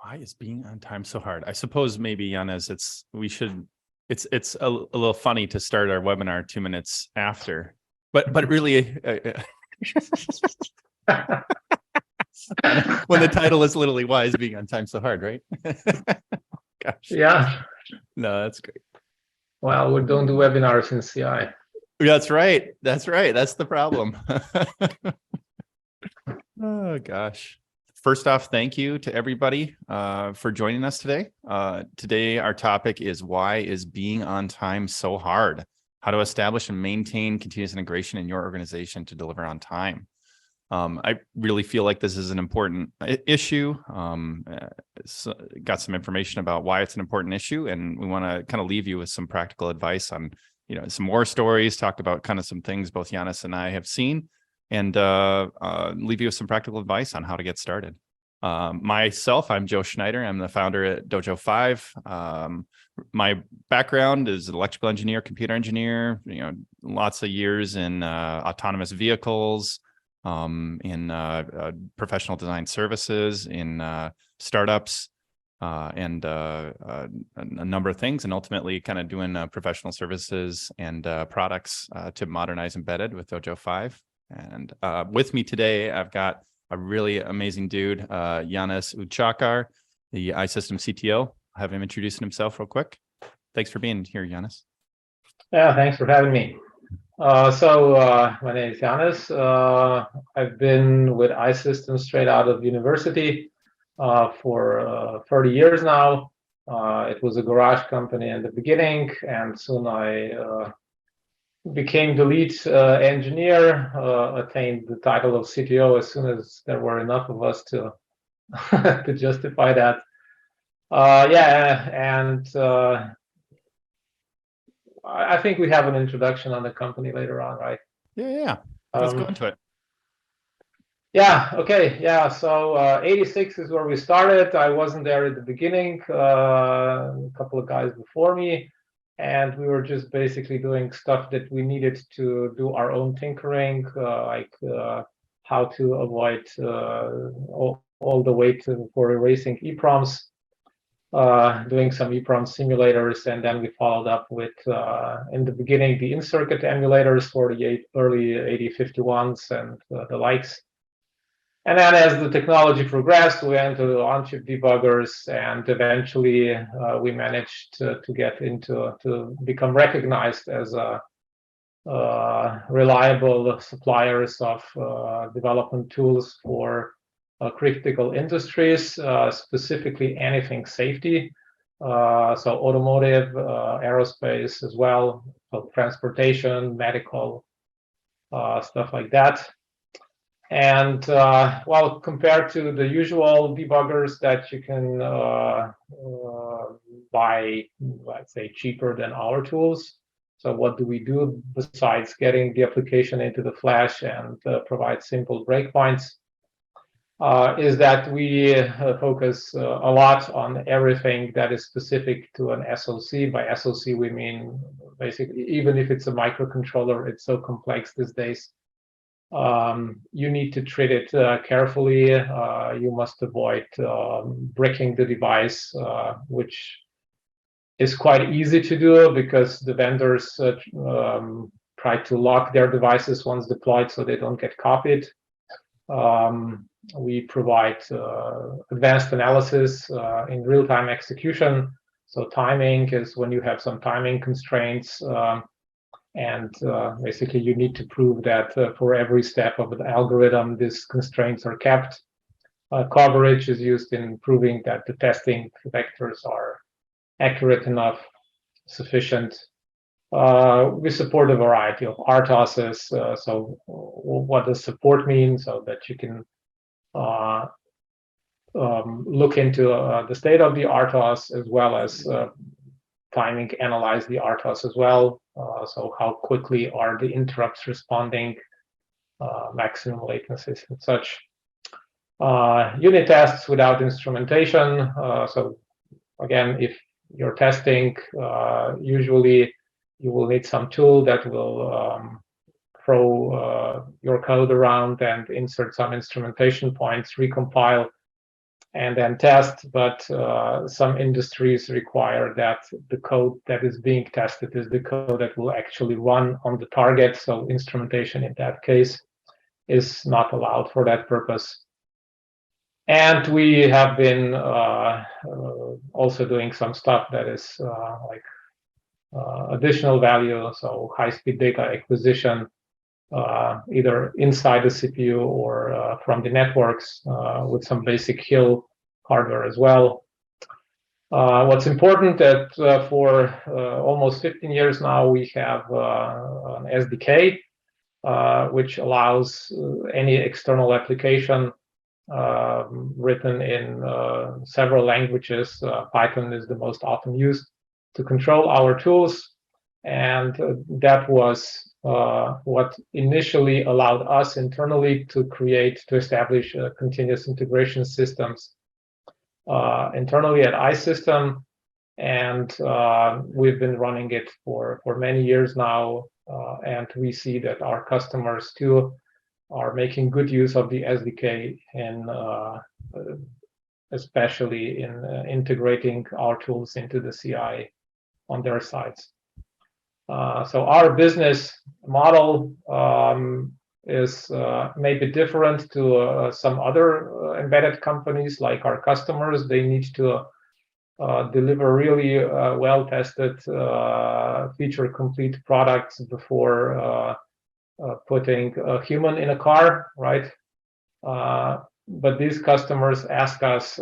Why is being on time so hard? I suppose maybe, Janez, it's a little funny to start our webinar 2 minutes after, but really, when the title is literally "Why is being on time so hard?" Right? Gosh. Yeah. No, that's great. Well, we don't do webinars in CI. That's right. That's right. That's the problem. Oh gosh. First off, thank you to everybody for joining us today. Today, our topic is why is being on time so hard? How to establish and maintain continuous integration in your organization to deliver on time. I really feel like this is an important issue. Got some information about why it's an important issue, and we want to kind of leave you with some practical advice on, some more stories, talk about kind of some things both Janez and I have seen, and leave you with some practical advice on how to get started. Myself, I'm Joe Schneider. I'm the founder at Dojo Five. My background is an electrical engineer, computer engineer, lots of years in autonomous vehicles, in professional design services, in startups, and a number of things, and ultimately kind of doing professional services and products to modernize embedded with Dojo Five. And with me today, I've got a really amazing dude, Janez Ulcakar, the iSYSTEM CTO. I'll have him introducing himself real quick. Thanks for being here, Janez. Yeah, thanks for having me. My name is Janez. I've been with iSYSTEM straight out of university for 30 years now. It was a garage company in the beginning, and soon I became the lead engineer, attained the title of CTO as soon as there were enough of us to to justify that. I think we have an introduction on the company later on, right? Yeah. Let's go into it. Yeah, okay. Yeah, so 86 is where we started. I wasn't there at the beginning, a couple of guys before me, and we were just basically doing stuff that we needed to do our own tinkering, like how to avoid all the way for erasing EPROMs, doing some EPROM simulators, and then we followed up with, in the beginning, the in-circuit emulators for the early 8051s and the likes. And then as the technology progressed, we went to on-chip debuggers, and eventually we managed to get into, to become recognized as reliable suppliers of development tools for critical industries, specifically anything safety. So automotive, aerospace as well, so transportation, medical, stuff like that. And well, compared to the usual debuggers that you can buy, let's say, cheaper than our tools. So what do we do besides getting the application into the flash and provide simple breakpoints? Is that we focus a lot on everything that is specific to an SoC. By SoC, we mean basically, even if it's a microcontroller, it's so complex these days. You need to treat it carefully. You must avoid bricking the device, which is quite easy to do because the vendors try to lock their devices once deployed so they don't get copied. We provide advanced analysis in real-time execution. So timing is when you have some timing constraints, and basically you need to prove that for every step of the algorithm, these constraints are kept. Coverage is used in proving that the testing vectors are accurate enough, sufficient. We support a variety of RTOSes. So what does support mean? So that you can look into the state of the RTOS as well as timing, analyze the RTOS as well. So how quickly are the interrupts responding, maximum latencies and such. Unit tests without instrumentation. So again, if you're testing, usually you will need some tool that will throw your code around and insert some instrumentation points, recompile, and then test, but some industries require that the code that is being tested is the code that will actually run on the target. So instrumentation in that case is not allowed for that purpose. And we have been also doing some stuff that is like additional value, so high-speed data acquisition, either inside the CPU or from the networks with some basic Hill hardware as well. What's important that for almost 15 years now, we have an SDK, which allows any external application written in several languages. Python is the most often used to control our tools. And that was what initially allowed us internally to establish continuous integration systems internally at iSYSTEM. And we've been running it for many years now. And we see that our customers too are making good use of the SDK, and especially in integrating our tools into the CI on their sides. So our business model is maybe different to some other embedded companies like our customers. They need to deliver really well-tested, feature-complete products before putting a human in a car, right? But these customers ask us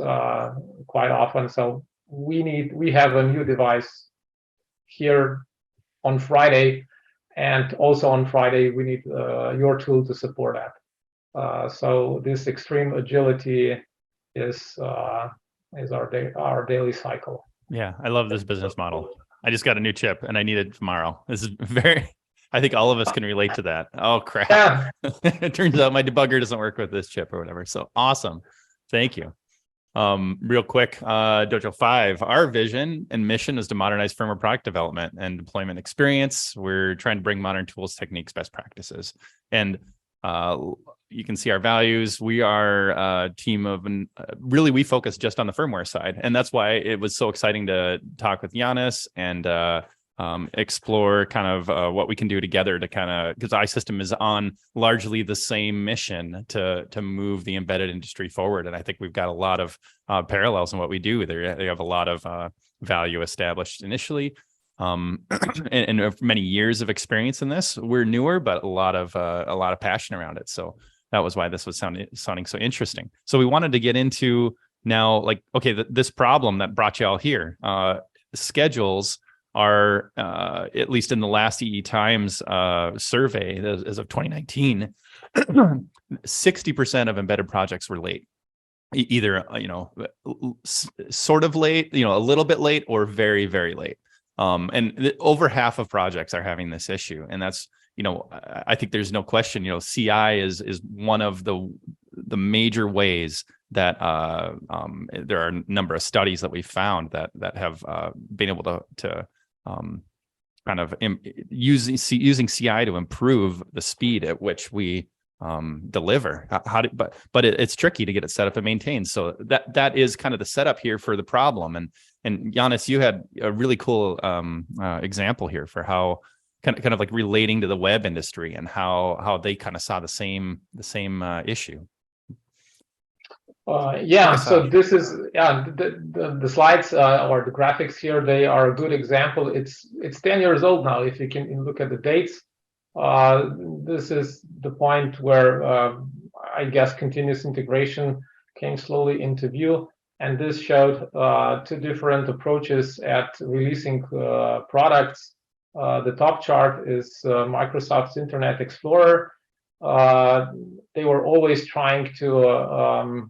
quite often, so we have a new device here on Friday, and also on Friday we need your tool to support that. So this extreme agility is our daily cycle. Yeah, I love this business model. I just got a new chip and I need it tomorrow. This is I think all of us can relate to that. Oh crap. Yeah. It turns out my debugger doesn't work with this chip or whatever. So awesome. Thank you. Real quick, Dojo Five, our vision and mission is to modernize firmware product development and deployment experience. We're trying to bring modern tools, techniques, best practices. And you can see our values. We are a team of, really, we focus just on the firmware side. And that's why it was so exciting to talk with Janez and explore kind of what we can do together to kind of, because iSYSTEM is on largely the same mission to move the embedded industry forward. And I think we've got a lot of parallels in what we do. They have a lot of value established initially. And many years of experience in this. We're newer, but a lot of passion around it. So that was why this was sounding so interesting. So we wanted to get into now, like, okay, this problem that brought you all here. Schedules are, at least in the last EE Times survey as of 2019, 60% of embedded projects were late. Either, sort of late, a little bit late, or very, very late. And over half of projects are having this issue. And that's, I think there's no question, CI is one of the major ways that there are a number of studies that we found that have been able to kind of using CI to improve the speed at which we deliver. But it's tricky to get it set up and maintained. So that is kind of the setup here for the problem. And Janez, you had a really cool example here for how kind of like relating to the web industry and how they kind of saw the same issue. So this is the slides or the graphics here. They are a good example. It's 10 years old now. If you can look at the dates, this is the point where I guess continuous integration came slowly into view. And this showed two different approaches at releasing products. The top chart is Microsoft's Internet Explorer. They were always trying to,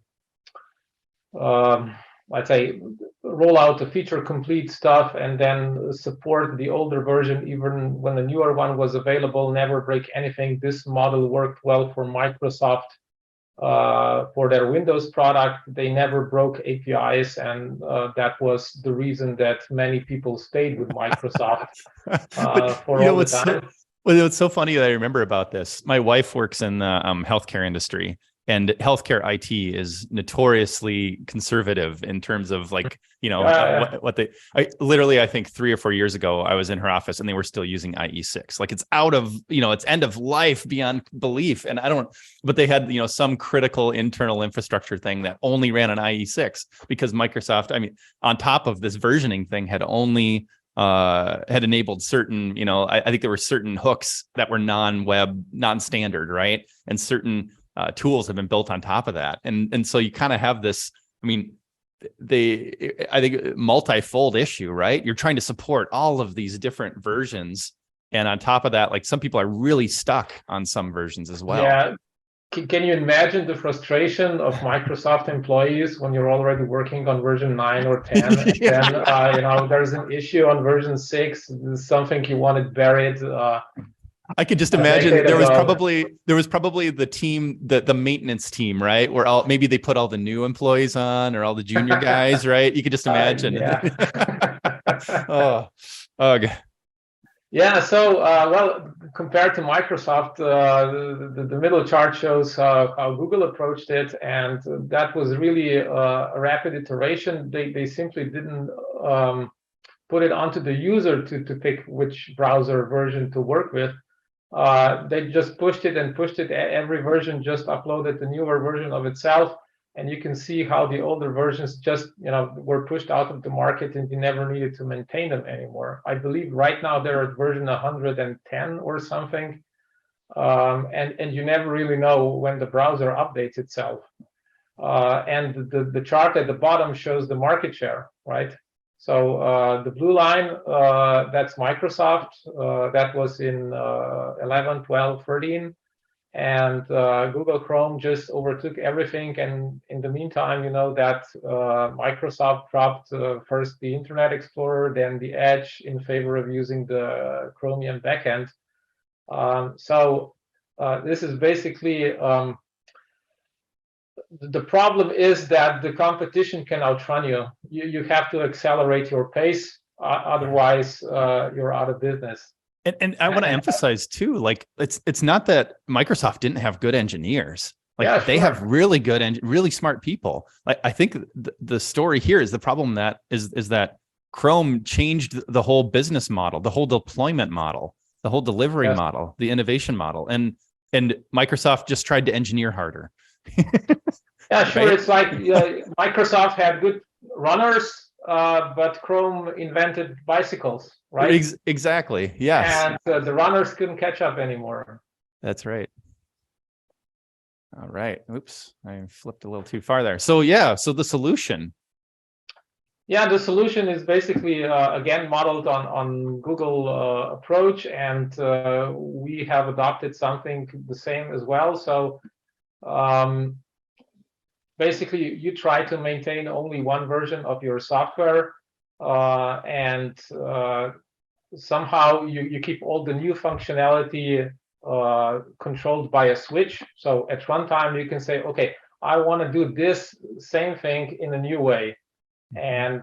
let's say, roll out the feature complete stuff and then support the older version even when the newer one was available, never break anything. This model worked well for Microsoft. For their Windows product, they never broke APIs, and that was the reason that many people stayed with Microsoft for all the time. Well, it's so funny that I remember about this. My wife works in the healthcare industry, And healthcare IT is notoriously conservative in terms of like, what they, I think 3 or 4 years ago, I was in her office and they were still using IE6. Like it's out of, it's end of life beyond belief. And but they had, some critical internal infrastructure thing that only ran on IE6 because Microsoft, on top of this versioning thing had only, had enabled certain, I think there were certain hooks that were non-web, non-standard, right? And certain tools have been built on top of that. And so you kind of have this, I think multi-fold issue, right? You're trying to support all of these different versions. And on top of that, like some people are really stuck on some versions as well. Yeah. Can you imagine the frustration of Microsoft employees when you're already working on version 9 or 10, and then there's an issue on version 6, something you wanted buried. I could just imagine there was probably the team, the maintenance team, right? Where maybe they put all the new employees on or all the junior guys, right? You could just imagine. Okay. Yeah. So, well, compared to Microsoft, the middle chart shows how Google approached it, and that was really a rapid iteration. They simply didn't put it onto the user to pick which browser version to work with. They just pushed it. Every version just uploaded the newer version of itself, and you can see how the older versions just were pushed out of the market, and you never needed to maintain them anymore. I believe right now they're at version 110 or something, and you never really know when the browser updates itself. And the chart at the bottom shows the market share, right? So the blue line, that's Microsoft. That was in 11, 12, 13. And Google Chrome just overtook everything. And in the meantime, that Microsoft dropped first the Internet Explorer, then the Edge in favor of using the Chromium backend. So this is basically... the problem is that the competition can outrun you. You have to accelerate your pace, otherwise you're out of business. And I want to emphasize too, like it's not that Microsoft didn't have good engineers. Like they have really good and really smart people. Like I think the story here is the problem that is that Chrome changed the whole business model, the whole deployment model, the whole delivery model, the innovation model, and Microsoft just tried to engineer harder. Yeah, sure. Right? It's like Microsoft had good runners, but Chrome invented bicycles, right? Exactly. Yes. And the runners couldn't catch up anymore. That's right. All right. Oops, I flipped a little too far there. So yeah. So the solution. Yeah, the solution is basically again modeled on Google approach, and we have adopted something the same as well. So. Basically, you try to maintain only one version of your software, and somehow you keep all the new functionality controlled by a switch. So at runtime, you can say, okay, I want to do this same thing in a new way. And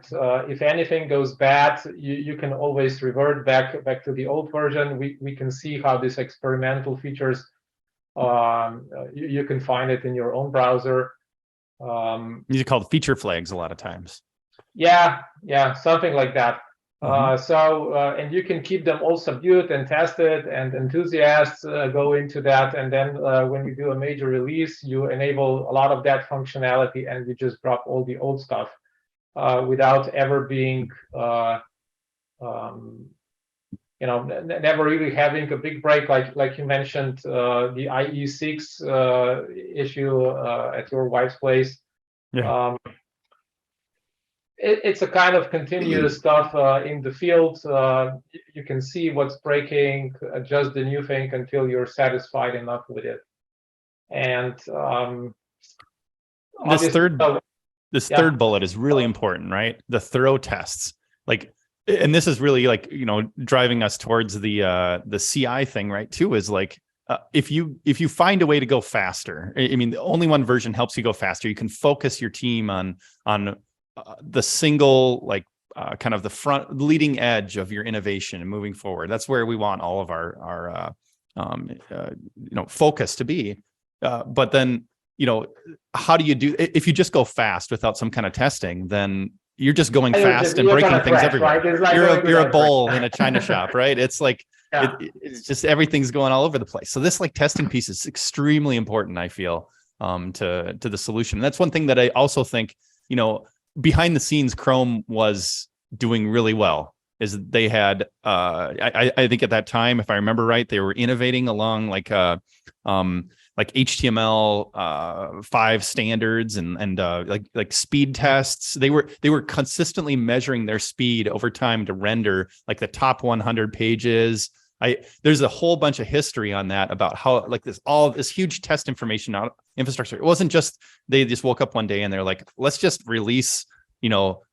if anything goes bad, you can always revert back to the old version. We can see how these experimental features, you can find it in your own browser. These are called feature flags a lot of times. Yeah, something like that. And you can keep them all subdued and tested, and enthusiasts go into that. And then when you do a major release, you enable a lot of that functionality, and you just drop all the old stuff without ever being, never really having a big break, like you mentioned, the IE6 issue at your wife's place. Yeah. It's a kind of continuous stuff in the field. You can see what's breaking, adjust the new thing until you're satisfied enough with it. And this third bullet is really important, right? The thorough tests, and this is really driving us towards the CI thing, right? Too, is if you find a way to go faster. I mean, only one version helps you go faster. You can focus your team on the single, kind of the front leading edge of your innovation and moving forward. That's where we want all of our focus to be. But then how do you do, if you just go fast without some kind of testing, then you're just going fast and breaking things everywhere. Right? Like you're a bowl in a china shop, right? It's like, it's just everything's going all over the place. So this like testing piece is extremely important, I feel, to the solution. And that's one thing that I also think, behind the scenes, Chrome was doing really well. Is they had, I think at that time, if I remember right, they were innovating along like HTML5 standards and like speed tests. They were consistently measuring their speed over time to render like the top 100 pages. There's a whole bunch of history on that about how like all this huge test information infrastructure. It wasn't just they just woke up one day and they're like, let's just release,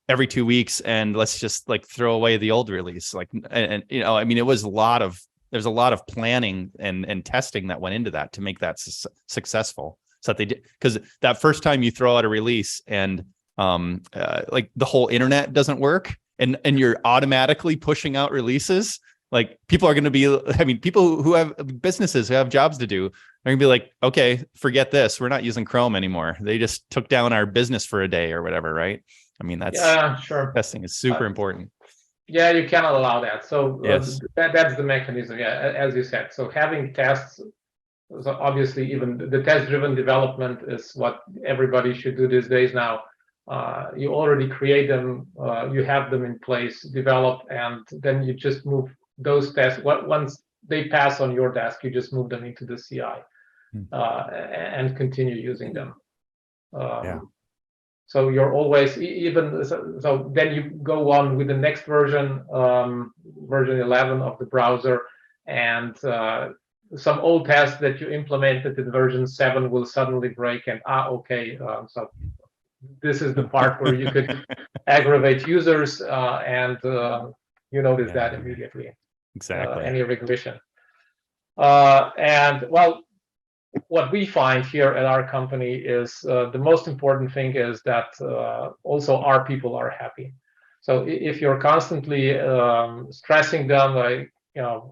every 2 weeks and let's just like throw away the old release. Like, and I mean, there's a lot of planning and testing that went into that to make that successful. So that they did, because that first time you throw out a release and like the whole internet doesn't work and you're automatically pushing out releases, like people are going to be, people who have businesses who have jobs to do, they're gonna be like, okay, forget this. We're not using Chrome anymore. They just took down our business for a day or whatever, right? I mean, that's sure. Testing is super important. Yeah, you cannot allow that. So yes. That's the mechanism. Yeah, as you said. So having tests, so obviously even the test-driven development is what everybody should do these days now. You already create them, you have them in place, develop, and then you just move those tests. Once they pass on your desk, you just move them into the CI and continue using them. So you're always so then you go on with the next version, version 11 of the browser, and some old tests that you implemented in version 7 will suddenly break, and so this is the part where you could aggravate users, and you notice that immediately. Exactly. Any regression. And well, what we find here at our company is the most important thing is that also our people are happy. So if you're constantly stressing them, like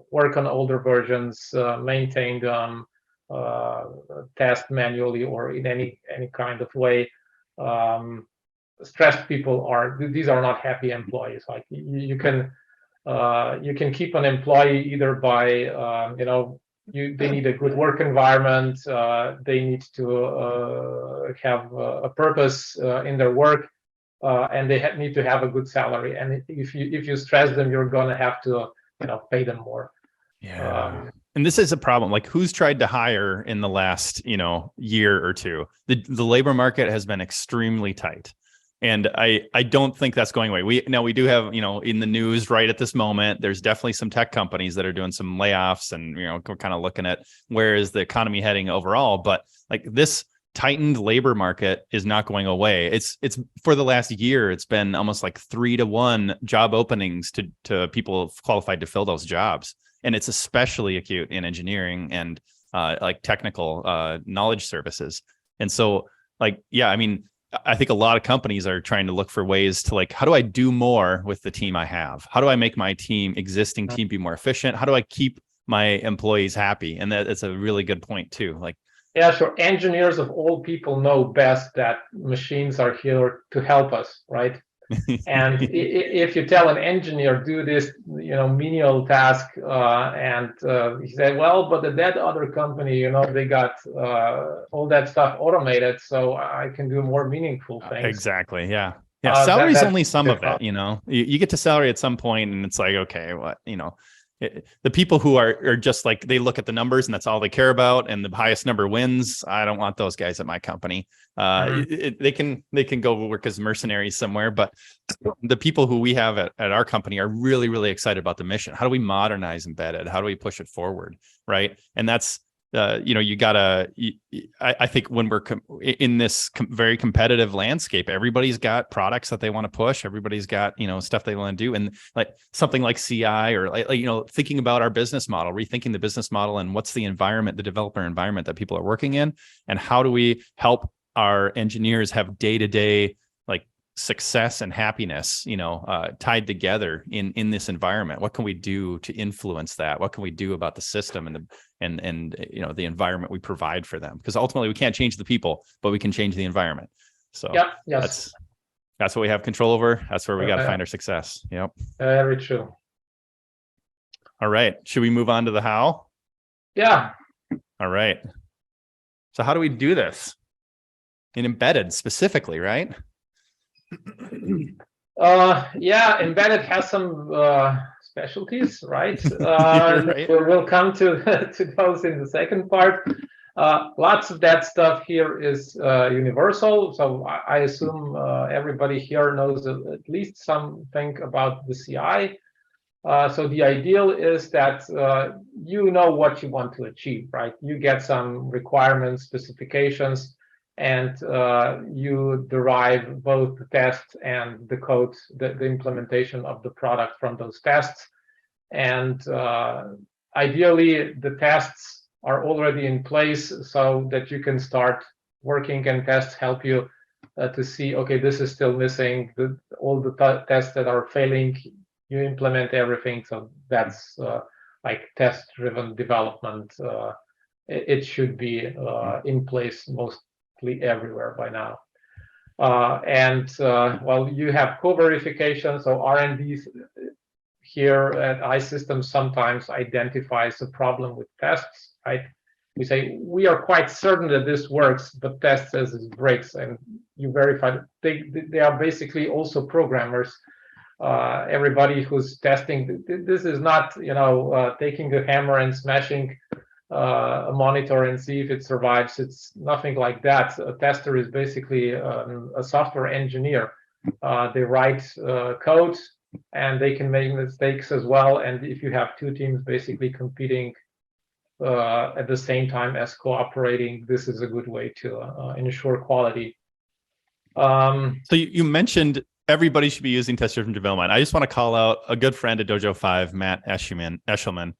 work on older versions, maintain them, test manually or in any kind of way, stressed people these are not happy employees. Like you can keep an employee either by they need a good work environment. They need to have a purpose in their work, and they need to have a good salary. And if you stress them, you're going to have to pay them more. Yeah. And this is a problem. Like, who's tried to hire in the last year or two? The labor market has been extremely tight. And I don't think that's going away. We do have, in the news right at this moment, there's definitely some tech companies that are doing some layoffs and, we're kind of looking at where is the economy heading overall. But like this tightened labor market is not going away. It's for the last year, it's been almost like 3-to-1 job openings to people qualified to fill those jobs. And it's especially acute in engineering and like technical knowledge services. And so I think a lot of companies are trying to look for ways to like, how do I do more with the team I have? How do I make my existing team be more efficient? How do I keep my employees happy? And that's a really good point too. Like, yeah, sure. Engineers of all people know best that machines are here to help us, right? And if you tell an engineer do this, menial task, and he said, well, but that other company, they got all that stuff automated, so I can do more meaningful things. Exactly. Yeah. Yeah. Salary is only some of it. You get to salary at some point, and it's like, okay, what the people who are just like, they look at the numbers and that's all they care about, and the highest number wins. I don't want those guys at my company. They can go work as mercenaries somewhere, but the people who we have at our company are really, really excited about the mission. How do we modernize embedded? How do we push it forward? Right. And that's, you gotta, I think when we're in this very competitive landscape, everybody's got products that they want to push. Everybody's got, stuff they want to do. And like something like CI or thinking about our business model, rethinking the business model and what's the environment, the developer environment that people are working in, and how do we help our engineers have day-to-day like success and happiness, tied together in this environment? What can we do to influence that? What can we do about the system and the environment we provide for them? Because ultimately we can't change the people, but we can change the environment. So yes, that's what we have control over. That's where we got to find our success. Yep. Very true. All right. Should we move on to the how? Yeah. All right. So how do we do this in embedded specifically, right? Embedded has some specialties, right? Right. We'll come to those in the second part. Lots of that stuff here is universal, so I assume everybody here knows at least something about the CI. So the ideal is that you know what you want to achieve, right? You get some requirements, specifications, and you derive both the tests and the code, the implementation of the product from those tests. And ideally, the tests are already in place so that you can start working, and tests help you to see, okay, this is still missing, all the tests that are failing, you implement everything. So that's like test-driven development. It should be in place mostly everywhere by now. Well, you have co-verification, so R&D here at iSYSTEM sometimes identifies a problem with tests, right? We say, we are quite certain that this works, but test says it breaks, and you verify. They are basically also programmers. Everybody who's testing, this is not, taking the hammer and smashing a monitor and see if it survives. It's nothing like that. A tester is basically a software engineer. They write code, and they can make mistakes as well. And if you have two teams basically competing at the same time as cooperating, this is a good way to ensure quality. So you mentioned everybody should be using test-driven development. I just want to call out a good friend at Dojo Five, Matt Eshelman.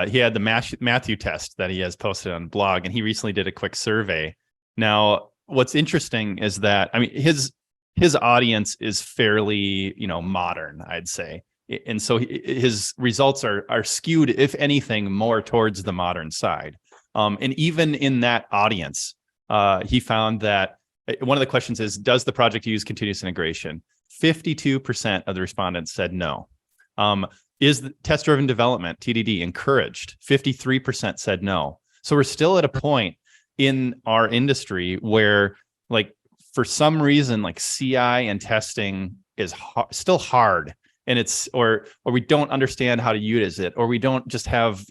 He had the Matthew test that he has posted on blog, and he recently did a quick survey. Now, what's interesting is that, I mean, his audience is fairly, modern, I'd say. And so his results are skewed, if anything, more towards the modern side. And even in that audience, he found that one of the questions is, does the project use continuous integration? 52% of the respondents said no. Is the test-driven development, TDD, encouraged? 53% said no. So we're still at a point in our industry where, like, for some reason, like CI and testing is still hard, and it's or we don't understand how to use it, or we don't just have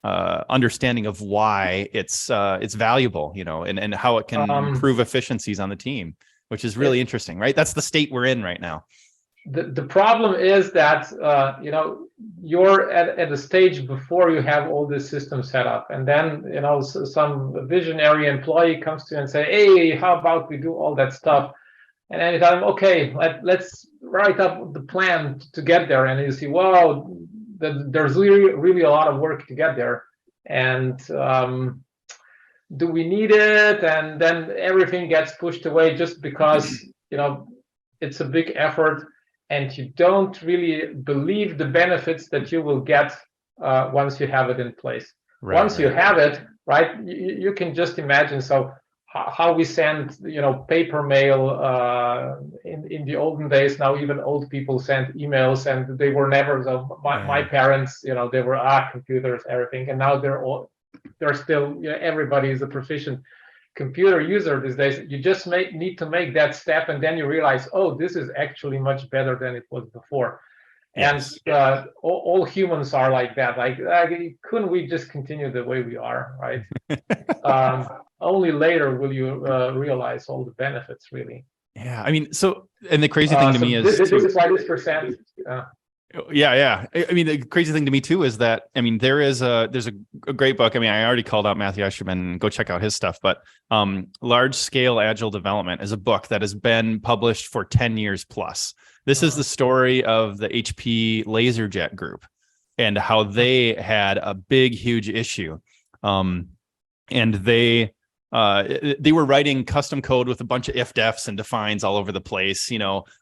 understanding of why it's valuable, and how it can improve efficiencies on the team, which is really interesting, right? That's the state we're in right now. The problem is that you're at a stage before you have all this system set up, and then some visionary employee comes to you and say, hey, how about we do all that stuff? And then you tell them, okay, let's write up the plan to get there. And you see, wow, there's really a lot of work to get there, and do we need it? And then everything gets pushed away just because it's a big effort, and you don't really believe the benefits that you will get once you have it in place. Once you have it, right, you can just imagine. So how we send, paper mail in the olden days. Now even old people send emails, and they were never. So my parents, they were computers, everything, and now they're still. Everybody is a proficient computer user these days. You just need to make that step, and then you realize, oh, this is actually much better than it was before. Yes. And all humans are like that. Like, couldn't we just continue the way we are, right? Only later will you realize all the benefits, really. Yeah, I mean, and the crazy thing to me is this is why this percent. Yeah. I mean, the crazy thing to me too is that, I mean, there's a great book. I mean, I already called out Matthew Eshelman. Go check out his stuff. But Large Scale Agile Development is a book that has been published for 10 years plus. This is the story of the HP LaserJet group and how they had a big, huge issue. And they they were writing custom code with a bunch of if-defs and defines all over the place,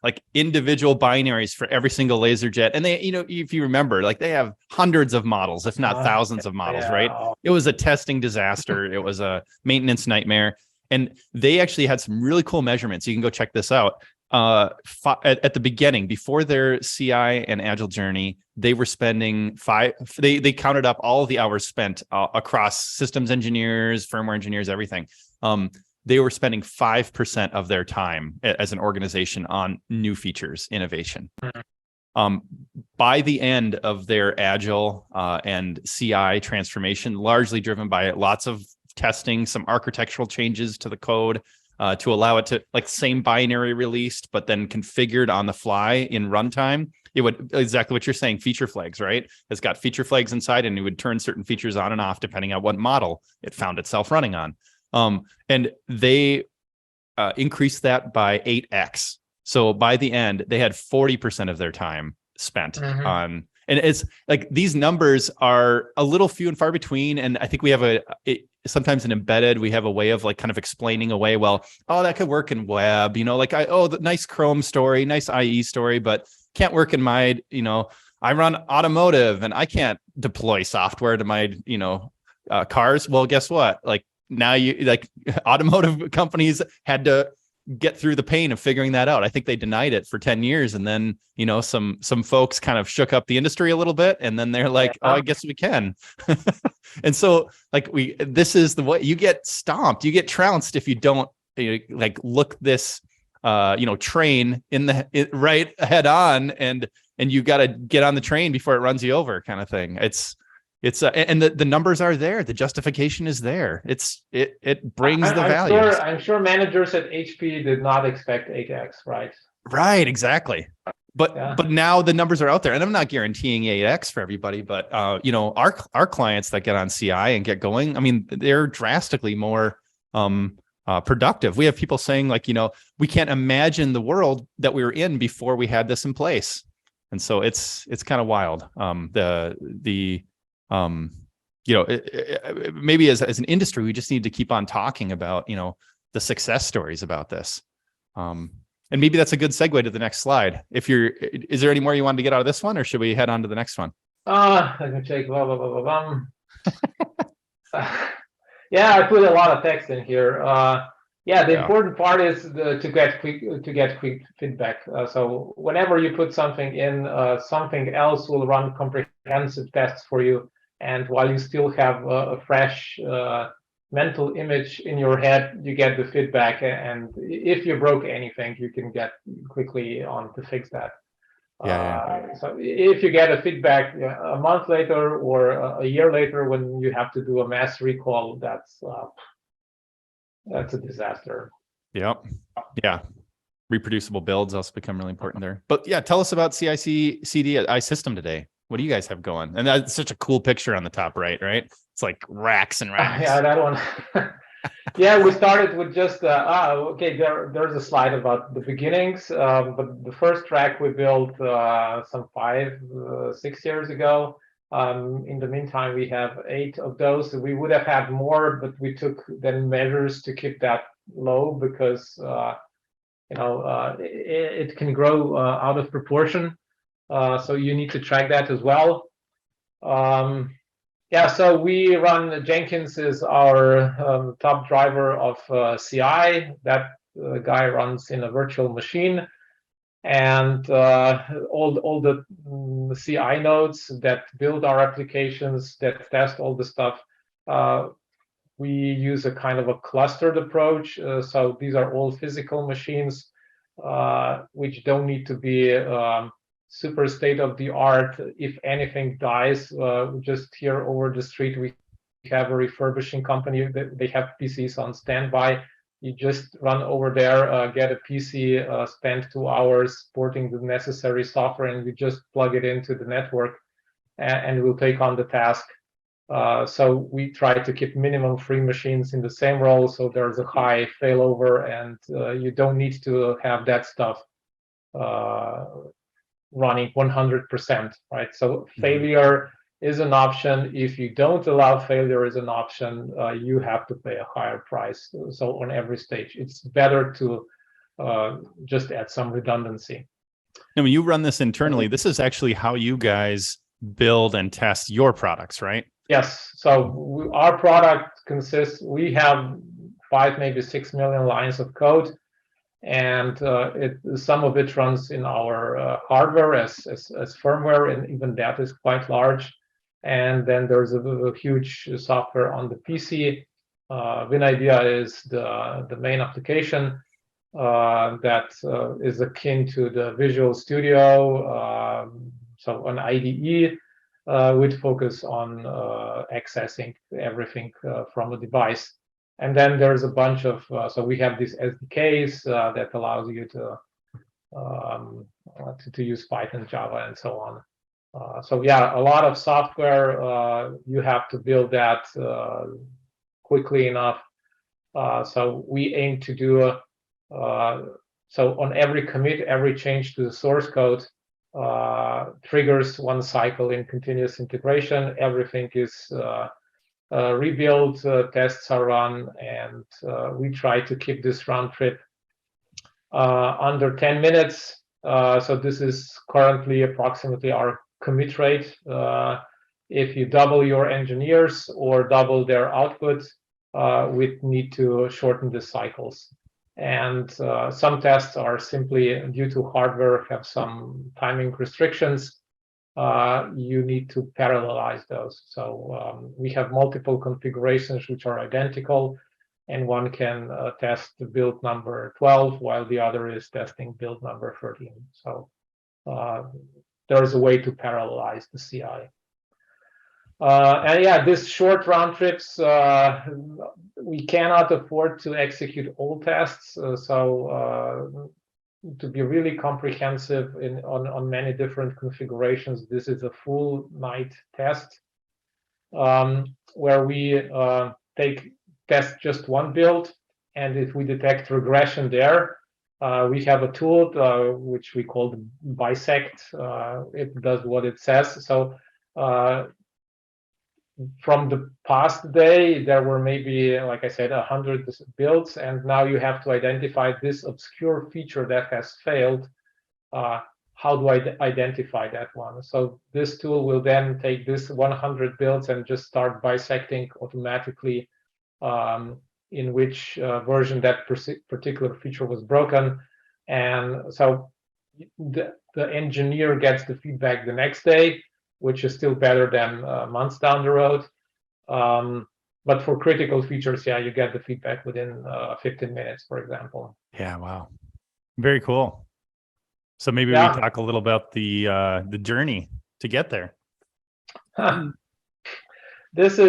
like individual binaries for every single laser jet. And they, if you remember, like they have hundreds of models, if not thousands of models, right? It was a testing disaster. It was a maintenance nightmare. And they actually had some really cool measurements. You can go check this out. At the beginning, before their CI and Agile journey, they were spending they counted up all of the hours spent across systems engineers, firmware engineers, everything. They were spending 5% of their time as an organization on new features, innovation. By the end of their Agile and CI transformation, largely driven by lots of testing, some architectural changes to the code, to allow it to, like, same binary released, but then configured on the fly in runtime. It would, exactly what you're saying, feature flags, right? It's got feature flags inside, and it would turn certain features on and off depending on what model it found itself running on. And they increased that by 8x. So by the end, they had 40% of their time spent on, and it's like these numbers are a little few and far between. And I think we have sometimes in embedded, we have a way of like kind of explaining away, well, oh, that could work in web, like the nice Chrome story, nice IE story, but can't work in my, I run automotive and I can't deploy software to my, cars. Well, guess what? Like now automotive companies had to get through the pain of figuring that out. I think they denied it for 10 years. And then, some folks kind of shook up the industry a little bit. And then they're like, oh, I guess we can. And so like this is the way you get stomped, you get trounced if you don't look this, train right head on, and you got to get on the train before it runs you over, kind of thing. And the numbers are there. The justification is there. It brings the value. I'm sure managers at HP did not expect 8x, right? Right, exactly. But now the numbers are out there, and I'm not guaranteeing 8x for everybody, but our clients that get on CI and get going, I mean, they're drastically more productive. We have people saying like, we can't imagine the world that we were in before we had this in place, and so it's kind of wild. Maybe as an industry, we just need to keep on talking about, the success stories about this. And maybe that's a good segue to the next slide. Is there any more you wanted to get out of this one, or should we head on to the next one? I can check. Yeah, I put a lot of text in here. The important part is to get quick feedback. So whenever you put something in, something else will run comprehensive tests for you. And while you still have a fresh mental image in your head, you get the feedback. And if you broke anything, you can get quickly on to fix that. So if you get a feedback a month later or a year later when you have to do a mass recall, that's a disaster. Yep. Yeah. Reproducible builds also become really important there. But yeah, tell us about CI/CD at iSYSTEM today. What do you guys have going? And that's such a cool picture on the top right? It's like racks and racks. Yeah, that one. Yeah, we started with just there's a slide about the beginnings, but the first track we built some 5-6 years ago. In the meantime, we have 8 of those. We would have had more, but we took then measures to keep that low because it can grow out of proportion. So you need to track that as well. So we run Jenkins is our top driver of CI. That guy runs in a virtual machine, and all the CI nodes that build our applications, that test all the stuff, we use a kind of a clustered approach. So these are all physical machines which don't need to be super state of the art. If anything dies, just here over the street we have a refurbishing company. They have PCs on standby. You just run over there, get a PC, spend 2 hours porting the necessary software, and we just plug it into the network, and we'll take on the task. So we try to keep minimum 3 machines in the same role, so there's a high failover, and you don't need to have that stuff running 100%, right? So failure is an option. If you don't allow failure as an option, you have to pay a higher price. So on every stage, it's better to just add some redundancy. And when you run this internally, this is actually how you guys build and test your products, right? Yes. So our product consists, we have 5, maybe 6 million lines of code, and some of it runs in our hardware as firmware, and even that is quite large. And then there's a huge software on the PC. WinIdea is the main application that is akin to the Visual Studio, so an IDE with focus on accessing everything from a device. And then there's a bunch of, so we have these SDKs that allows you to use Python, Java, and so on. So yeah, a lot of software, you have to build that quickly enough. So we aim to do, so on every commit, every change to the source code triggers one cycle in continuous integration. Everything is rebuilt, tests are run, and we try to keep this round trip under 10 minutes. So this is currently approximately our commit rate. If you double your engineers or double their output, we need to shorten the cycles. And some tests are simply due to hardware, have some timing restrictions. You need to parallelize those. So we have multiple configurations which are identical, and one can test the build number 12 while the other is testing build number 13. So there's a way to parallelize the CI. And yeah, this short round trips, we cannot afford to execute all tests. So to be really comprehensive on many different configurations, this is a full night test where we test just one build, and if we detect regression there, we have a tool which we call the bisect. It does what it says. So from the past day, there were maybe, like I said, 100 builds, and now you have to identify this obscure feature that has failed. How do I identify that one? So this tool will then take this 100 builds and just start bisecting automatically in which version that particular feature was broken. And so the engineer gets the feedback the next day, which is still better than months down the road. But for critical features, yeah, you get the feedback within 15 minutes, for example. Yeah, wow. Very cool. So maybe we talk a little about the journey to get there. This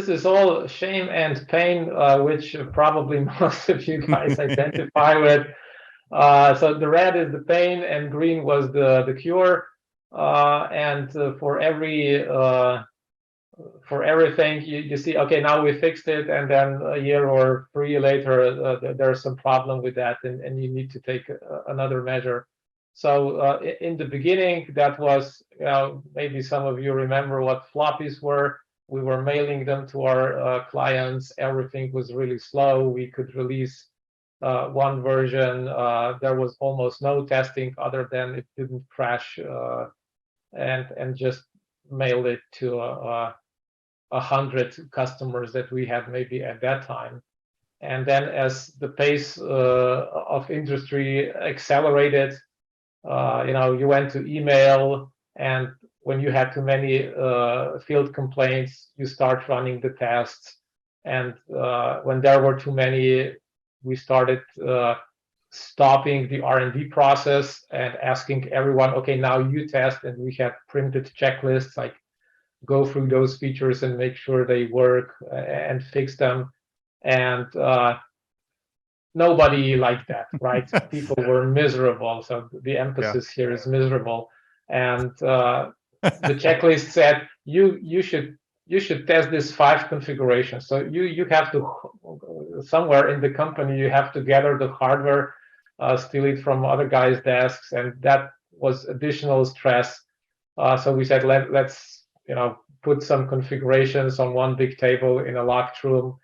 is all shame and pain, which probably most of you guys identify with. So the red is the pain, and green was the cure. And for everything you see, okay, now we fixed it, and then a year or 3 later there's some problem with that, and you need to take another measure. So in the beginning, that was, maybe some of you remember what floppies were. We were mailing them to our clients. Everything was really slow. We could release one version. There was almost no testing other than it didn't crash, and just mailed it to 100 customers that we had maybe at that time. And then as the pace of industry accelerated, you went to email, and when you had too many field complaints, you start running the tests. And when there were too many, we started stopping the R&D process and asking everyone, okay, now you test. And we had printed checklists, like go through those features and make sure they work and fix them. And nobody liked that, right? People were miserable. So the emphasis here is miserable. And the checklist said you should test this 5 configurations. So you have to, somewhere in the company, you have to gather the hardware, steal it from other guys' desks, and that was additional stress. So we said, let's put some configurations on one big table in a locked room.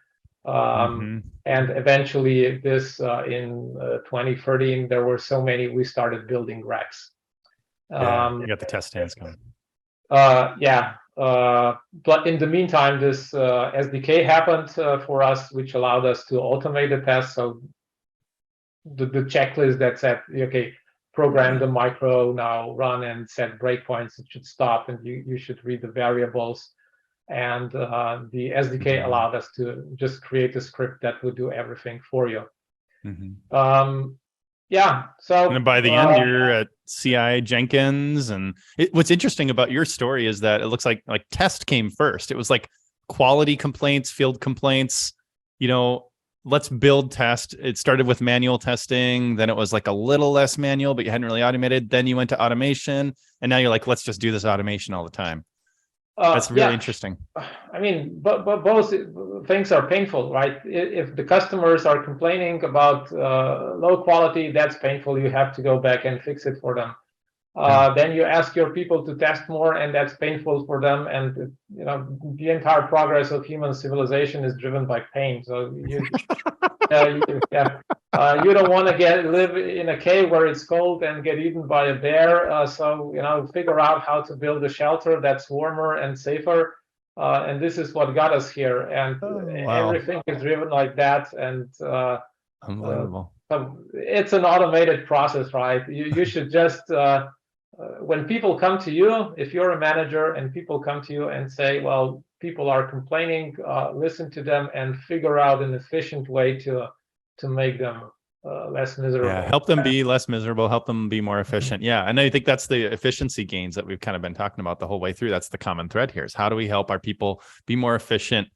And eventually this in 2013, there were so many, we started building racks. You got the test stands going. But in the meantime, this SDK happened for us, which allowed us to automate the tests. So the checklist that said, okay, program the micro, now run and set breakpoints, it should stop, and you should read the variables. And the SDK allowed us to just create a script that would do everything for you. So and by the end, you're at CI Jenkins. And what's interesting about your story is that it looks like test came first. It was like quality complaints, field complaints, let's build test. It started with manual testing. Then it was like a little less manual, but you hadn't really automated. Then you went to automation. And now you're like, let's just do this automation all the time. That's really interesting. I mean, but both things are painful, right? If the customers are complaining about low quality, that's painful. You have to go back and fix it for them. Then you ask your people to test more, and that's painful for them. And the entire progress of human civilization is driven by pain. So you don't want to live in a cave where it's cold and get eaten by a bear. So figure out how to build a shelter that's warmer and safer. And this is what got us here. And everything is driven like that. And unbelievable. It's an automated process, right? You should just when people come to you, if you're a manager and people come to you and say, well, people are complaining, listen to them and figure out an efficient way to make them less miserable. Yeah, help them be less miserable, help them be more efficient. Yeah, and I think that's the efficiency gains that we've kind of been talking about the whole way through. That's the common thread here, is how do we help our people be more efficient,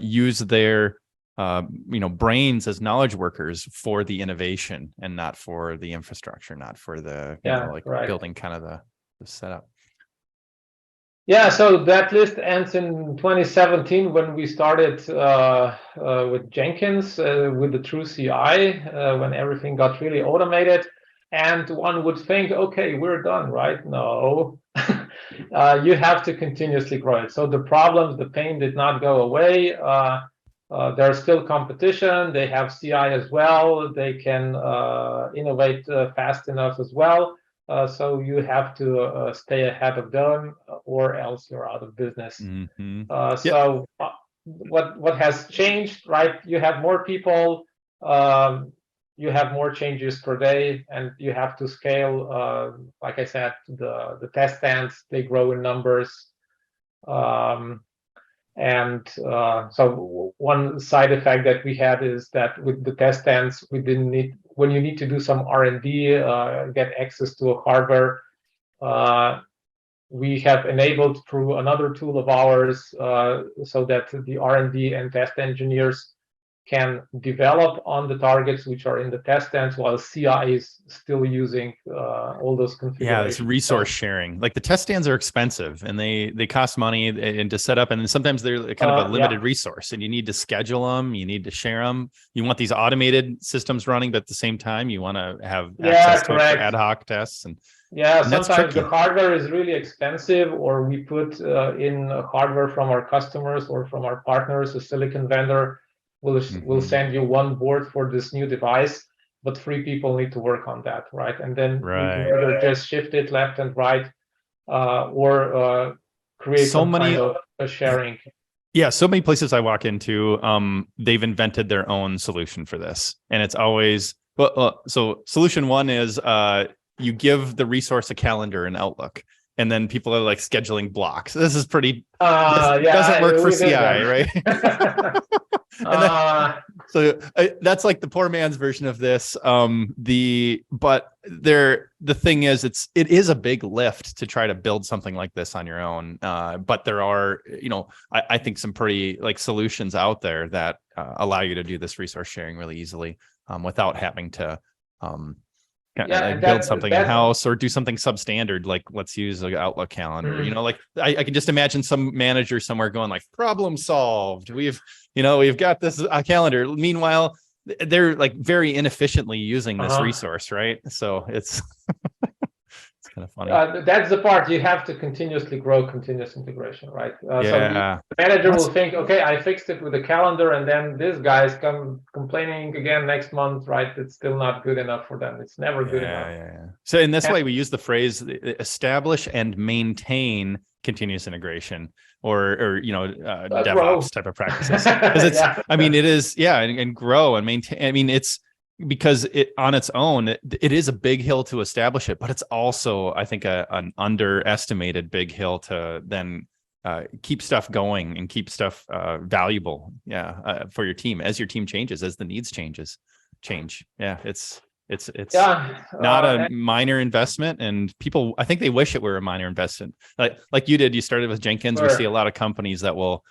use their brains as knowledge workers for the innovation and not for the infrastructure, not for the building kind of the setup. Yeah, so that list ends in 2017 when we started with Jenkins with the true CI, when everything got really automated. And one would think, okay, we're done, right? No, you have to continuously grow it. So the problems, the pain did not go away. There's still competition. They have CI as well. They can innovate fast enough as well. So you have to stay ahead of them, or else you're out of business. So what has changed, right? You have more people, you have more changes per day, and you have to scale. Like I said, the test stands, they grow in numbers. So one side effect that we had is that with the test stands, we didn't need, when you need to do some R&D, get access to a hardware, we have enabled through another tool of ours so that the R&D and test engineers can develop on the targets which are in the test stands, while CI is still using all those configurations. Yeah, it's resource sharing. Like the test stands are expensive and they cost money and to set up, and sometimes they're kind of a limited resource, and you need to schedule them, you need to share them. You want these automated systems running, but at the same time, you want to have access to it for ad hoc tests. And sometimes the hardware is really expensive, or we put in hardware from our customers or from our partners, a silicon vendor. We'll send you one board for this new device, but 3 people need to work on that, right? And then you can either just shift it left and right, or create some kind of a sharing. Yeah, so many places I walk into, they've invented their own solution for this, and it's always so solution one is you give the resource a calendar in Outlook. And then people are like scheduling blocks. This is pretty. Doesn't work for CI, right? So that's like the poor man's version of this. But the thing is, it is a big lift to try to build something like this on your own. But there are, I think some pretty solutions out there that allow you to do this resource sharing really easily without having to. Build something in-house or do something substandard, like let's use an Outlook calendar. I can just imagine some manager somewhere going like, problem solved. We've got this calendar. Meanwhile, they're very inefficiently using this resource, right? So it's kind of funny. That's the part you have to continuously grow continuous integration, right? So Yeah. the manager will think, okay, I fixed it with the calendar, and then this guy's come complaining again next month, right? It's still not good enough for them. It's never good enough. Yeah. So in this way, we use the phrase establish and maintain continuous integration, or DevOps type of practices. Because it's, I mean, it is, and grow and maintain. I mean, it's because it on its own, it is a big hill to establish it, but it's also, I think, an underestimated big hill to then keep stuff going and keep stuff valuable, for your team as your team changes, as the needs change. Yeah, it's not a minor investment, and people, I think they wish it were a minor investment. Like you did, you started with Jenkins. Sure. We see a lot of companies that will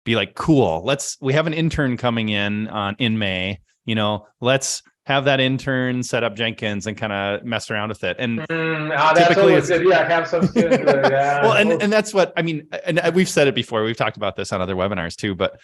be like, cool, we have an intern coming in May, let's have that intern set up Jenkins and kind of mess around with it. And typically it's good. Yeah, have some students do it. Yeah. Well, and that's what I mean. And we've said it before. We've talked about this on other webinars too, but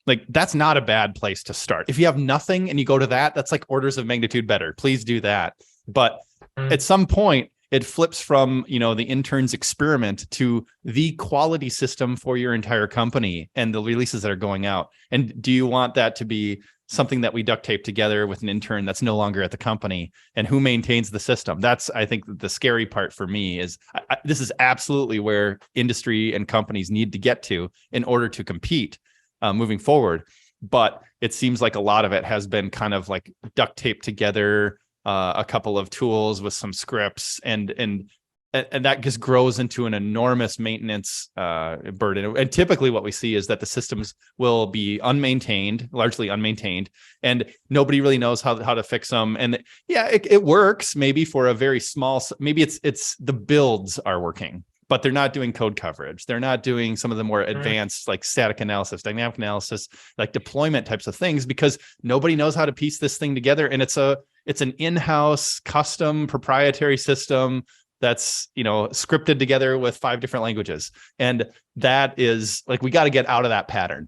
like, that's not a bad place to start. If you have nothing and you go to that's like orders of magnitude better. Please do that. But at some point, it flips from, the intern's experiment to the quality system for your entire company and the releases that are going out. And do you want that to be something that we duct tape together with an intern that's no longer at the company? And who maintains the system? That's, I think, the scary part for me is this is absolutely where industry and companies need to get to in order to compete moving forward. But it seems like a lot of it has been kind of like duct taped together, a couple of tools with some scripts, and that just grows into an enormous maintenance burden. And typically what we see is that the systems will be largely unmaintained, and nobody really knows how to fix them. And it works maybe for a very small, maybe it's the builds are working, but they're not doing code coverage. They're not doing some of the more advanced, like static analysis, dynamic analysis, like deployment types of things, because nobody knows how to piece this thing together. And it's an in-house custom proprietary system that's, scripted together with 5 different languages. And that is like, we got to get out of that pattern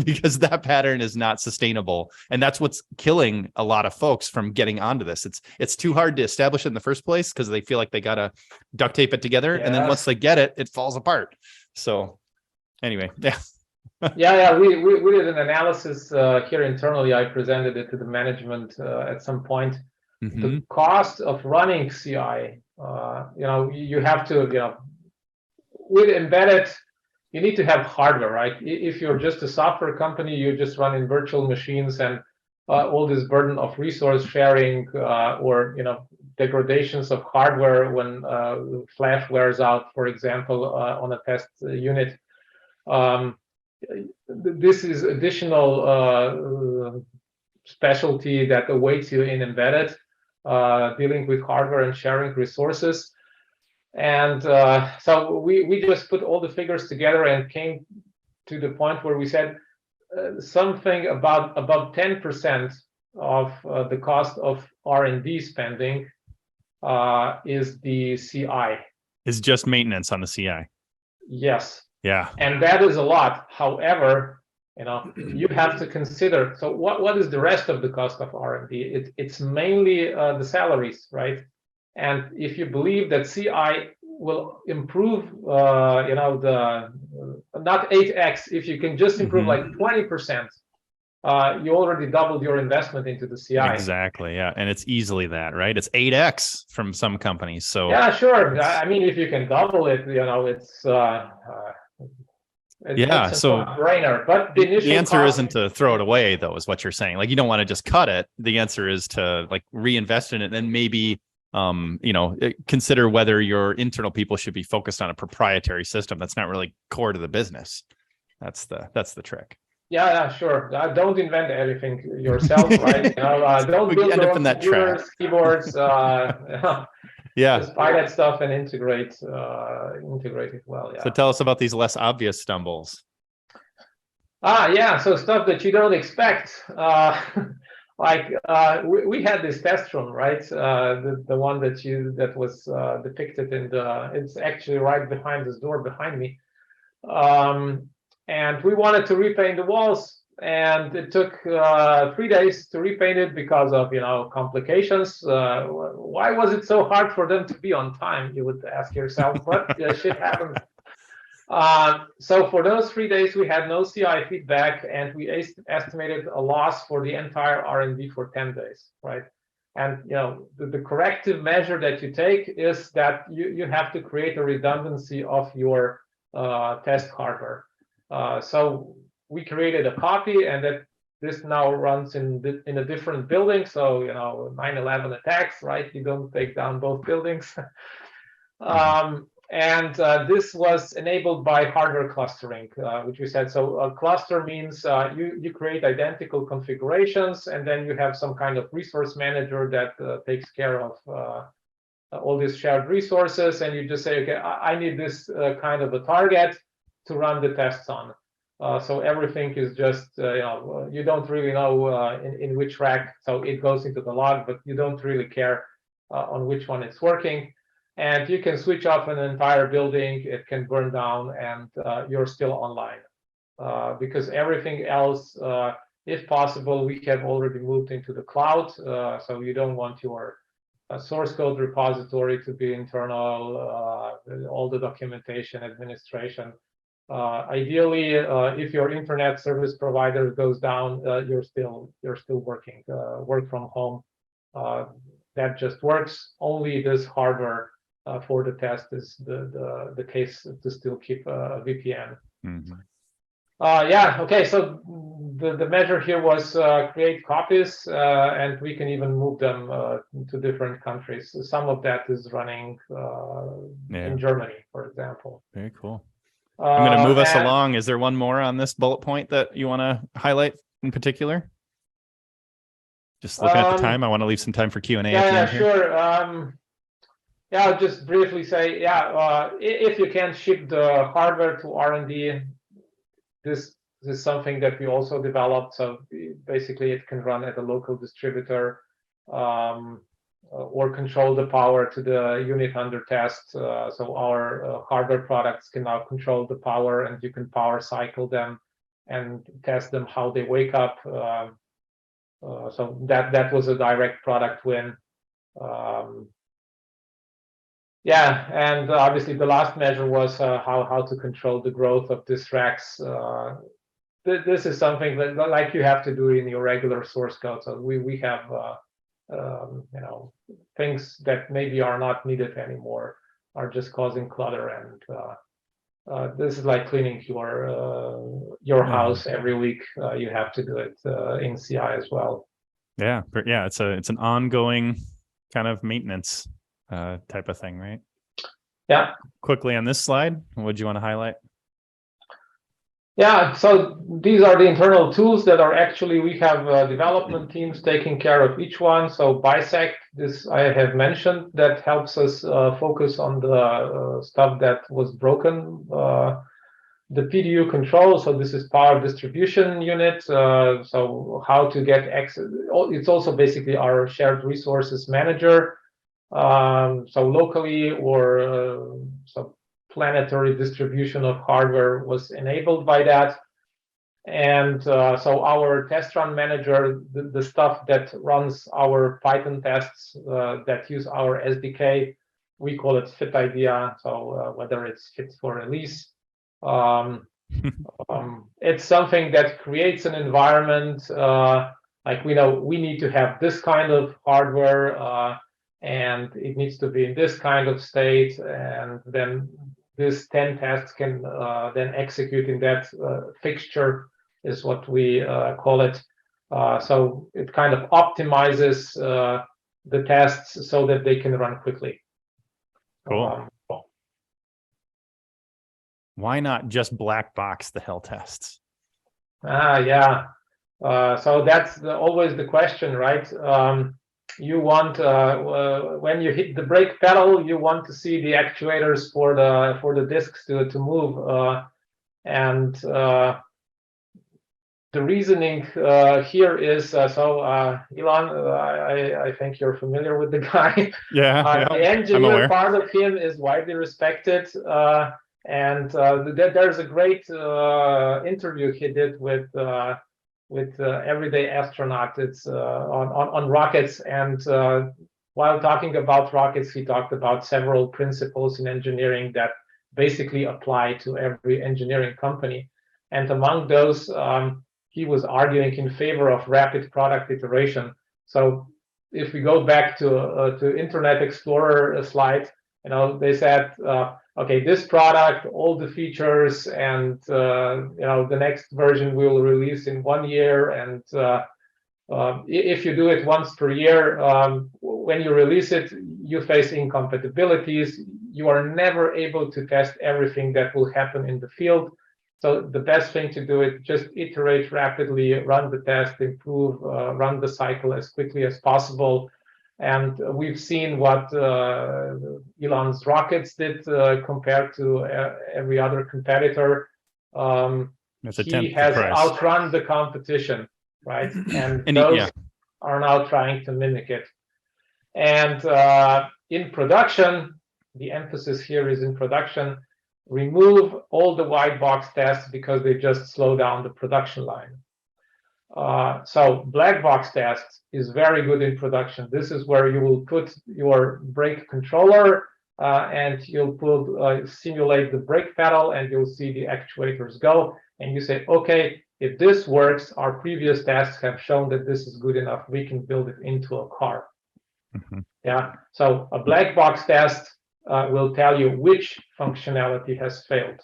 because that pattern is not sustainable. And that's what's killing a lot of folks from getting onto this. It's too hard to establish it in the first place because they feel like they got to duct tape it together. Yeah. And then once they get it, it falls apart. So anyway, yeah. We did an analysis here internally. I presented it to the management at some point. Mm-hmm. The cost of running CI, you have to, with embedded, you need to have hardware, right? If you're just a software company, you're just running virtual machines, and all this burden of resource sharing or degradations of hardware when flash wears out, for example, on a test unit. This is additional specialty that awaits you in embedded, dealing with hardware and sharing resources. And so we just put all the figures together and came to the point where we said something about 10% of the cost of R&D spending is the CI. Is just maintenance on the CI. Yes. Yeah. And that is a lot. However, you have to consider, so what is the rest of the cost of R&D? It's mainly the salaries, right? And if you believe that CI will improve, the not 8x, if you can just improve like 20%, you already doubled your investment into the CI. Exactly, yeah, and it's easily that, right? It's 8x from some companies. So yeah, sure. I mean, if you can double it, it's so brainer. But the answer isn't to throw it away, though, is what you're saying. Like, you don't want to just cut it. The answer is to like reinvest in it, and maybe consider whether your internal people should be focused on a proprietary system that's not really core to the business. That's the trick. Yeah, sure. Don't invent everything yourself, right? Don't build your own computers, keyboards. Just buy that stuff and integrate it well. Yeah. So tell us about these less obvious stumbles. So stuff that you don't expect. We had this test room, right? The one that was depicted in it's actually right behind this door behind me. And we wanted to repaint the walls, and it took 3 days to repaint it because of complications. Why was it so hard for them to be on time? You would ask yourself, but shit happens. So for those 3 days, we had no CI feedback, and we estimated a loss for the entire R&D for 10 days, right? And the corrective measure that you take is that you have to create a redundancy of your test hardware. So we created a copy, and that this now runs in a different building. So 9/11 attacks, right? You don't take down both buildings. And this was enabled by hardware clustering, which we said. So a cluster means you create identical configurations, and then you have some kind of resource manager that takes care of all these shared resources, and you just say, okay, I need this kind of a target to run the tests on. So everything is just, you don't really know in which rack, so it goes into the log, but you don't really care on which one it's working. And you can switch off an entire building, it can burn down, and you're still online. Because everything else, if possible, we have already moved into the cloud, so you don't want your source code repository to be internal, all the documentation, administration. Ideally, if your internet service provider goes down, you're still working. Work from home, that just works. Only this hardware for the test is the case to still keep a VPN. Mm-hmm. Yeah. Okay. So the measure here was create copies, and we can even move them to different countries. So some of that is running in Germany, for example. Very cool. I'm going to move us along. Is there one more on this bullet point that you want to highlight in particular? Just looking at the time, I want to leave some time for Q&A. Yeah, sure. Yeah, I'll just briefly say, if you can ship the hardware to R&D, this is something that we also developed. So basically, it can run at a local distributor or control the power to the unit under test. So our hardware products can now control the power, and you can power cycle them and test them how they wake up. So that was a direct product win. Yeah, and obviously the last measure was how to control the growth of these racks. This is something that like you have to do in your regular source code. So we have things that maybe are not needed anymore are just causing clutter, and this is like cleaning your house every week. You have to do it in CI as well. Yeah, it's an ongoing kind of maintenance type of thing, right? Yeah. Quickly on this slide, what do you want to highlight? Yeah, so these are the internal tools that are actually, we have development teams taking care of each one. So Bisect, this I have mentioned, that helps us focus on the stuff that was broken. The PDU control, so this is power distribution unit. So how to get access, it's also basically our shared resources manager. So locally or so planetary distribution of hardware was enabled by that. And so our test run manager, the stuff that runs our Python tests that use our SDK, we call it fit idea. So whether it's fit for release, it's something that creates an environment like we need to have this kind of hardware, and it needs to be in this kind of state, and then this 10 tests can then execute in that fixture is what we call it. So it kind of optimizes the tests so that they can run quickly. Cool. Why not just black box the hell tests? Yeah. So that's always the question, right? You want when you hit the brake pedal, you want to see the actuators for the discs to move, and the reasoning here is Elon. I think you're familiar with the guy. Yeah, the engineer part of him is widely respected, and there's a great interview he did with with everyday astronauts. It's on rockets, and while talking about rockets, he talked about several principles in engineering that basically apply to every engineering company. And among those, he was arguing in favor of rapid product iteration. So if we go back to Internet Explorer slide, they said, okay, this product, all the features, and the next version we'll release in 1 year, and if you do it once per year, when you release it, you face incompatibilities. You are never able to test everything that will happen in the field. So the best thing to do is just iterate rapidly, run the test, improve, run the cycle as quickly as possible. And we've seen what Elon's rockets did compared to every other competitor. He has outrun the competition, right? And those are now trying to mimic it. And in production, the emphasis here is in production, remove all the white box tests because they just slow down the production line. So black box test is very good in production. This is where you will put your brake controller and you'll simulate the brake pedal, and you'll see the actuators go. And you say, okay, if this works, our previous tests have shown that this is good enough. We can build it into a car. Yeah. So a black box test will tell you which functionality has failed.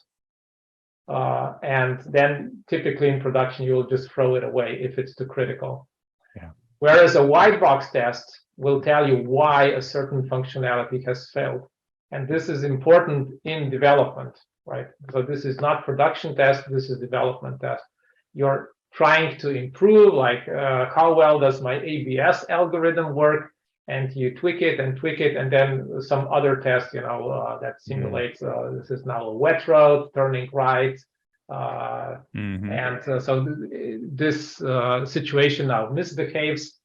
And then typically in production, you'll just throw it away if it's too critical. Yeah. Whereas a white box test will tell you why a certain functionality has failed. And this is important in development, right? So this is not production test, this is development test. You're trying to improve, like how well does my ABS algorithm work? And you tweak it, and then some other test, that simulates this is now a wet road, turning right. And so this situation now misbehaves,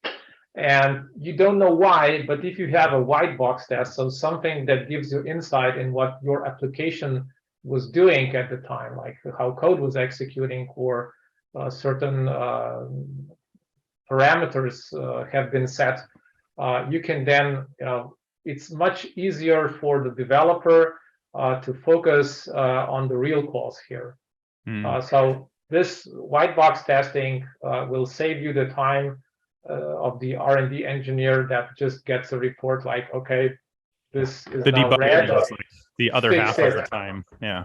and you don't know why, but if you have a white box test, so something that gives you insight in what your application was doing at the time, like how code was executing, or certain parameters have been set, you can then, it's much easier for the developer to focus on the real cause here. So this white box testing will save you the time of the R&D engineer that just gets a report like, okay, this is the now red. Like the other half of the time. Yeah.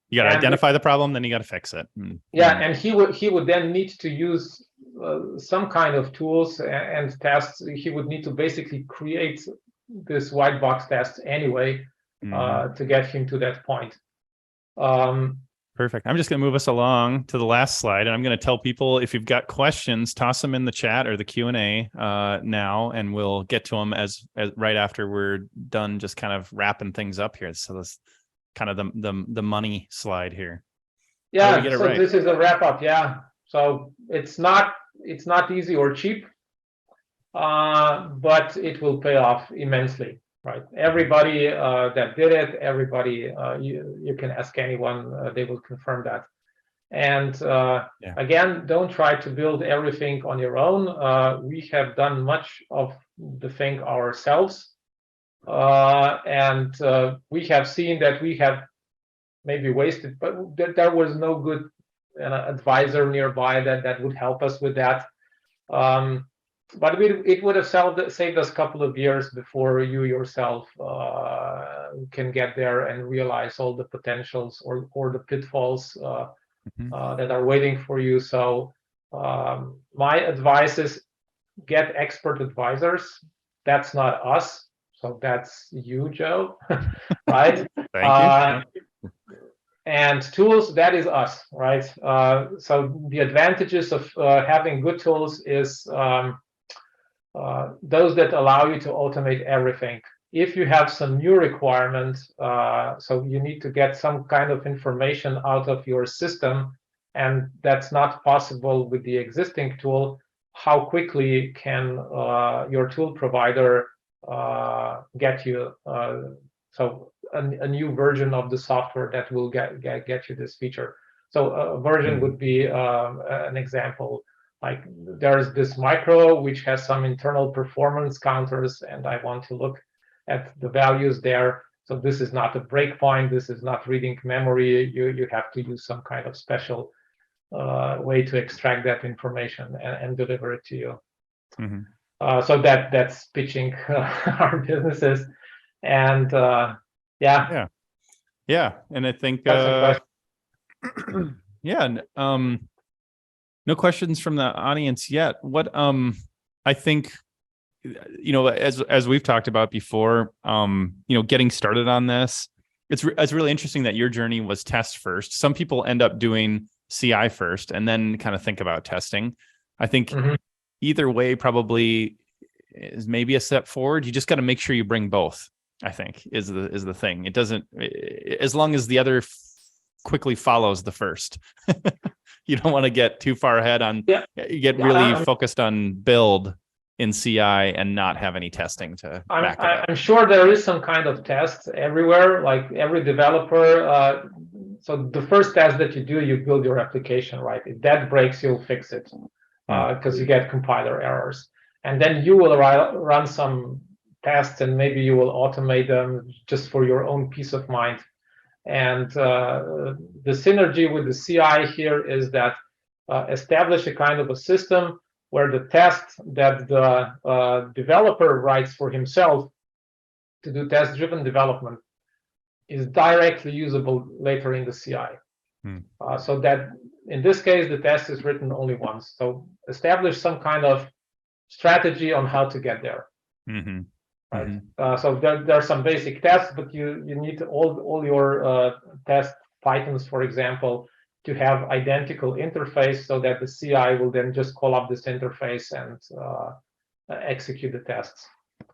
You got to identify the problem, then you got to fix it. And he would then need to use some kind of tools and tests. He would need to basically create this white box test anyway to get him to that point. Perfect. I'm just going to move us along to the last slide, and I'm going to tell people, if you've got questions, toss them in the chat or the Q&A now, and we'll get to them as right after we're done, just kind of wrapping things up here. So that's kind of the money slide here. Yeah, so right? This is a wrap up. Yeah, so it's not easy or cheap, but it will pay off immensely. Right, everybody that did it, everybody, you can ask anyone, they will confirm that. And again, don't try to build everything on your own. We have done much of the thing ourselves, and we have seen that we have maybe wasted, but there was no good advisor nearby that would help us with that. But it would have saved us a couple of years before you yourself can get there and realize all the potentials or the pitfalls that are waiting for you. So my advice is get expert advisors. That's not us. So that's you, Joe, right? Thank you. And tools, that is us, right? So the advantages of having good tools is those that allow you to automate everything. If you have some new requirements, so you need to get some kind of information out of your system, and that's not possible with the existing tool, how quickly can your tool provider get you so a new version of the software that will get you this feature? So a version would be an example. Like there's this micro which has some internal performance counters, and I want to look at the values there. So this is not a breakpoint. This is not reading memory. You have to use some kind of special way to extract that information and deliver it to you. So that's pitching our businesses, and yeah, and I think no questions from the audience yet. What I think, as we've talked about before, getting started on this, it's really interesting that your journey was test first. Some people end up doing CI first and then kind of think about testing. I think either way probably is maybe a step forward. You just got to make sure you bring both, I think, is the thing. It doesn't, as long as the other quickly follows the first. You don't want to get too far ahead on, you get really focused on build in CI and not have any testing to back it up. I'm sure there is some kind of test everywhere, like every developer. So the first test that you do, you build your application, right? If that breaks, you'll fix it because you get compiler errors. And then you will run some tests, and maybe you will automate them just for your own peace of mind. And the synergy with the CI here is that establish a kind of a system where the test that the developer writes for himself to do test-driven development is directly usable later in the CI. So that in this case, the test is written only once. So establish some kind of strategy on how to get there. Right. So there are some basic tests, but you need all your test Pythons, for example, to have identical interface so that the CI will then just call up this interface and execute the tests.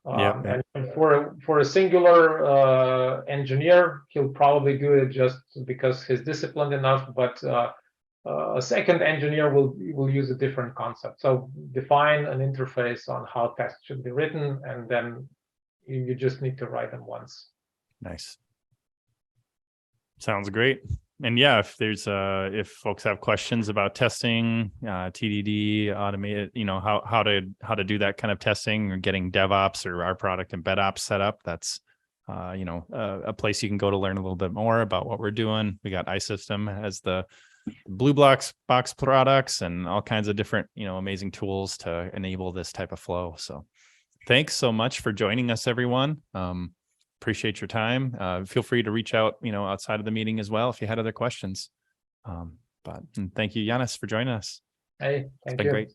And for a singular engineer, he'll probably do it just because he's disciplined enough, but a second engineer will use a different concept. So define an interface on how tests should be written, and then you just need to write them once. Nice. Sounds great. And yeah, if there's if folks have questions about testing, TDD, automated, how to do that kind of testing, or getting DevOps or our product and BedOps set up, that's a place you can go to learn a little bit more about what we're doing. We got iSYSTEM as the blue box products and all kinds of different amazing tools to enable this type of flow. So thanks so much for joining us, everyone. Appreciate your time. Feel free to reach out, outside of the meeting as well if you had other questions. But thank you, Janez, for joining us. Hey, thank you. It's been great.